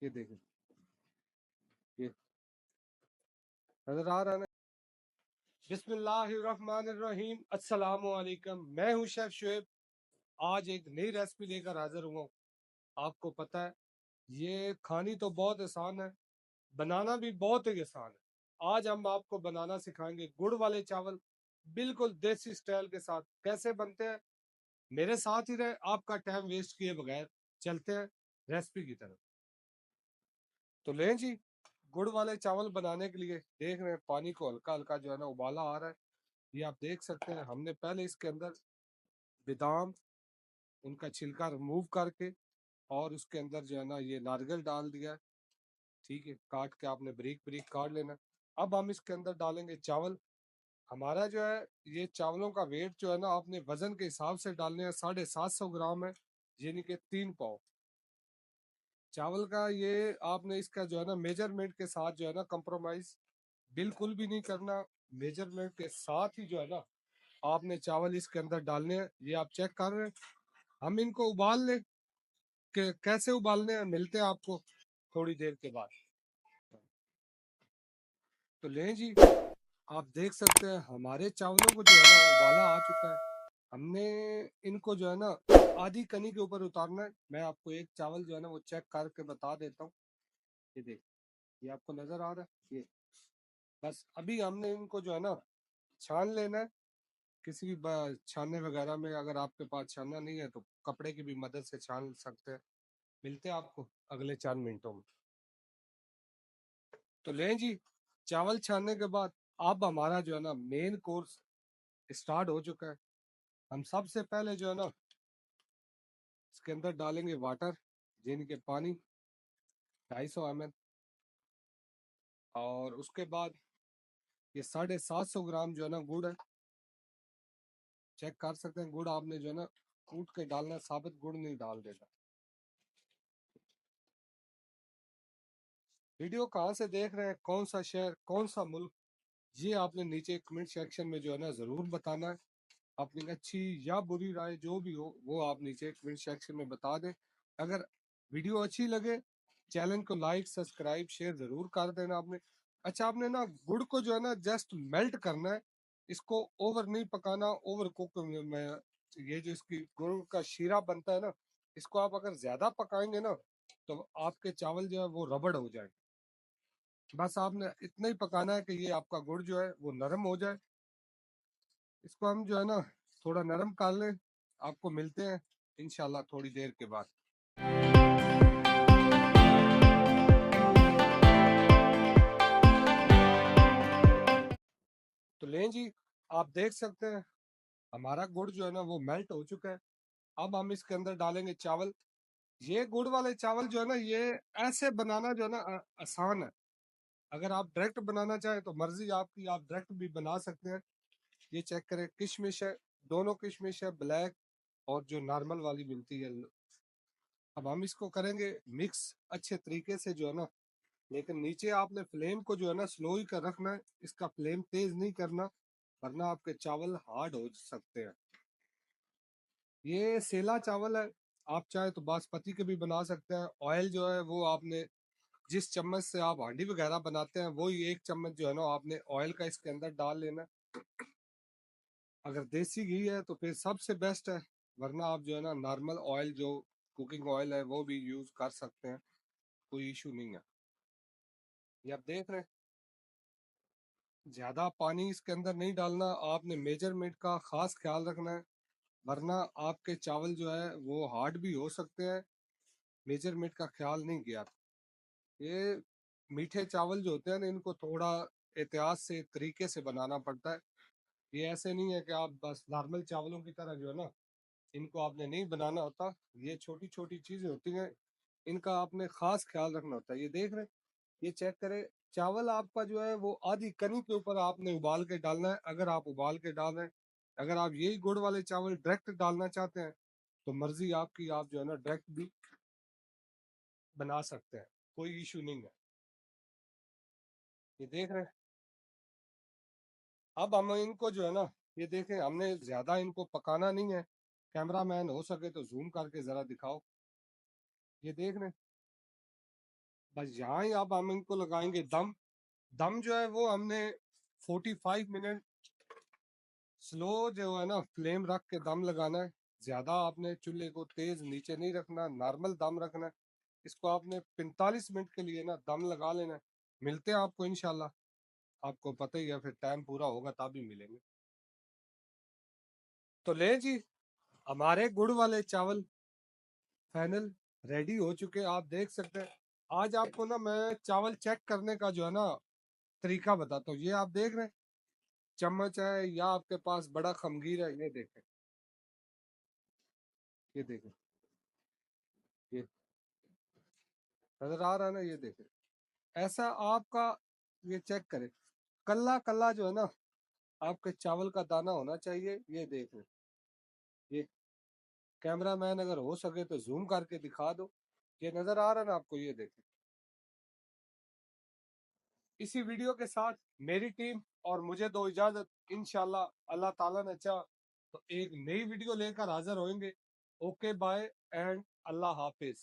ये देखें, ये नजर आ रहा है ना। बिस्मिल्लाहिर्रहमानिर्रहीम, अस्सलामु अलैकुम। मैं हूँ शेफ शुएब। आज एक नई रेसिपी लेकर हाजिर हुआ हूँ। आपको पता है ये खानी तो बहुत आसान है, बनाना भी बहुत ही आसान है। आज हम आपको बनाना सिखाएंगे गुड़ वाले चावल, बिल्कुल देसी स्टाइल के साथ। कैसे बनते हैं मेरे साथ ही रहे, आपका टाइम वेस्ट किए बगैर चलते हैं रेसिपी की तरफ। तो लें जी, गुड़ वाले चावल बनाने के लिए देख रहे हैं पानी को हल्का हल्का जो है ना उबाला आ रहा है। ये आप देख सकते हैं, हमने पहले इसके अंदर बादाम, उनका छिलका रिमूव करके और उसके अंदर जो है ना ये नारियल डाल दिया है। ठीक है, काट के आपने बारीक बारीक काट लेना। अब हम इसके अंदर डालेंगे चावल। हमारा जो है ये चावलों का वेट जो है ना आपने वजन के हिसाब से डालने हैं, 750 ग्राम है, यानी कि 3 पाव चावल का। ये आपने इसका जो है ना मेजरमेंट के साथ जो है ना कंप्रोमाइज बिल्कुल भी नहीं करना। मेजरमेंट के साथ ही जो है ना आपने चावल इसके अंदर डालने हैं। ये आप चेक कर रहे हैं, हम इनको उबाल ले के कैसे उबालने हैं मिलते हैं आपको थोड़ी देर के बाद। तो लें जी, आप देख सकते हैं हमारे चावलों को जो है ना उबाला आ चुका है। हमने इनको जो है ना आधी कनी के ऊपर उतारना है। मैं आपको एक चावल जो है ना वो चेक करके बता देता हूँ। ये देख, ये आपको नजर आ रहा है। ये बस अभी हमने इनको जो है ना छान लेना है। किसी भी छानने वगैरह में अगर आपके पास छानना नहीं है तो कपड़े की भी मदद से छान सकते हैं। मिलते हैं आपको अगले 4 मिनटों में। तो लें जी, चावल छानने के बाद अब हमारा जो है ना मेन कोर्स स्टार्ट हो चुका है। हम सबसे पहले जो है ना इसके अंदर डालेंगे वाटर, यानी कि पानी, 250 ml। और उसके बाद ये 750 ग्राम जो है ना गुड़ है। चेक कर सकते हैं, गुड़ आपने जो है ना कूट के डालना है, साबित गुड़ नहीं डाल देना। वीडियो कहाँ से देख रहे हैं, कौन सा शहर, कौन सा मुल्क, ये आपने नीचे कमेंट सेक्शन में जो है ना जरूर बताना है। अपनी अच्छी या बुरी राय जो भी हो वो आप नीचे कमेंट सेक्शन में बता दें। अगर वीडियो अच्छी लगे चैनल को लाइक सब्सक्राइब शेयर जरूर कर देना आपने। अच्छा, आपने ना गुड़ को जो है ना जस्ट मेल्ट करना है, इसको ओवर नहीं पकाना, ओवर कुक में। ये जो इसकी गुड़ का शीरा बनता है ना, इसको आप अगर ज्यादा पकाएंगे ना तो आपके चावल जो है वो रबड़ हो जाए। बस आपने इतना ही पकाना है कि ये आपका गुड़ जो है वो नरम हो जाए। इसको हम जो है ना थोड़ा नरम कर लें। आपको मिलते हैं इंशाल्लाह थोड़ी देर के बाद। तो लें जी, आप देख सकते हैं हमारा गुड़ जो है ना वो मेल्ट हो चुका है। अब हम इसके अंदर डालेंगे चावल। ये गुड़ वाले चावल जो है ना ये ऐसे बनाना जो है ना आसान है। अगर आप डायरेक्ट बनाना चाहें तो मर्जी आपकी, आप डायरेक्ट भी बना सकते हैं। ये चेक करें, किशमिश है, दोनों किशमिश है, ब्लैक और जो नॉर्मल वाली मिलती है। अब हम इसको करेंगे मिक्स अच्छे तरीके से जो है ना, लेकिन नीचे आपने फ्लेम को जो है ना स्लो ही कर रखना है, इसका फ्लेम तेज नहीं करना, वरना आपके चावल हार्ड हो सकते हैं। ये सेला चावल है, आप चाहे तो बासमती के भी बना सकते हैं। ऑयल जो है वो आपने जिस चम्मच से आप हांडी वगैरह बनाते हैं वही 1 चम्मच जो है ना आपने ऑयल का इसके अंदर डाल लेना। अगर देसी घी है तो फिर सबसे बेस्ट है, वरना आप जो है ना नॉर्मल ऑयल जो कुकिंग ऑयल है वो भी यूज कर सकते हैं, कोई इशू नहीं है। ये आप देख रहे हैं, ज्यादा पानी इसके अंदर नहीं डालना, आपने मेजरमेंट का खास ख्याल रखना है, वरना आपके चावल जो है वो हार्ड भी हो सकते हैं, मेजरमेंट का ख्याल नहीं किया। ये मीठे चावल जो होते हैं ना इनको थोड़ा एहतियात से तरीके से बनाना पड़ता है। ये ऐसे नहीं है कि आप बस नॉर्मल चावलों की तरह जो है ना इनको आपने नहीं बनाना होता। ये छोटी छोटी चीजें होती हैं, इनका आपने खास ख्याल रखना होता है। ये देख रहे हैं, ये चेक करें, चावल आपका जो है वो आधी कनी के ऊपर आपने उबाल के डालना है। अगर आप उबाल के डाल रहे हैं, अगर आप यही गुड़ वाले चावल डायरेक्ट डालना चाहते हैं तो मर्जी आपकी, आप जो है ना डायरेक्ट भी बना सकते हैं, कोई इशू नहीं है। ये देख रहे हैं, अब हम इनको जो है ना ये देखें, हमने ज्यादा इनको पकाना नहीं है। कैमरा मैन हो सके तो जूम करके जरा दिखाओ। ये देख रहे हैं, बस यहाँ ही अब हम इनको लगाएंगे दम। दम जो है वो हमने 45 मिनट स्लो जो है ना फ्लेम रख के दम लगाना है। ज्यादा आपने चूल्हे को तेज नीचे नहीं रखना, नॉर्मल दम रखना है। इसको आपने 45 मिनट के लिए ना दम लगा लेना है। मिलते हैं आपको इंशाल्लाह। आपको पता ही है फिर टाइम पूरा होगा तभी मिलेंगे। तो ले जी, हमारे गुड़ वाले चावल फाइनल रेडी हो चुके, आप देख सकते हैं। आज आपको ना मैं चावल चेक करने का जो है ना तरीका बताता हूँ। ये आप देख रहे हैं, चम्मच है या आपके पास बड़ा खमगीर है, ये देखें, ये देखें, ये नजर आ रहा है ना, ये देखें। ऐसा आपका ये चेक करें, कल्ला कल्ला जो है ना आपके चावल का दाना होना चाहिए। ये देखें, ये कैमरा मैन अगर हो सके तो जूम करके दिखा दो। ये नजर आ रहा है ना आपको, ये देखें। इसी वीडियो के साथ मेरी टीम और मुझे दो इजाजत। इंशाल्लाह अल्लाह ताला ने चाहा तो एक नई वीडियो लेकर हाजिर होंगे। ओके बाय एंड अल्लाह हाफिज।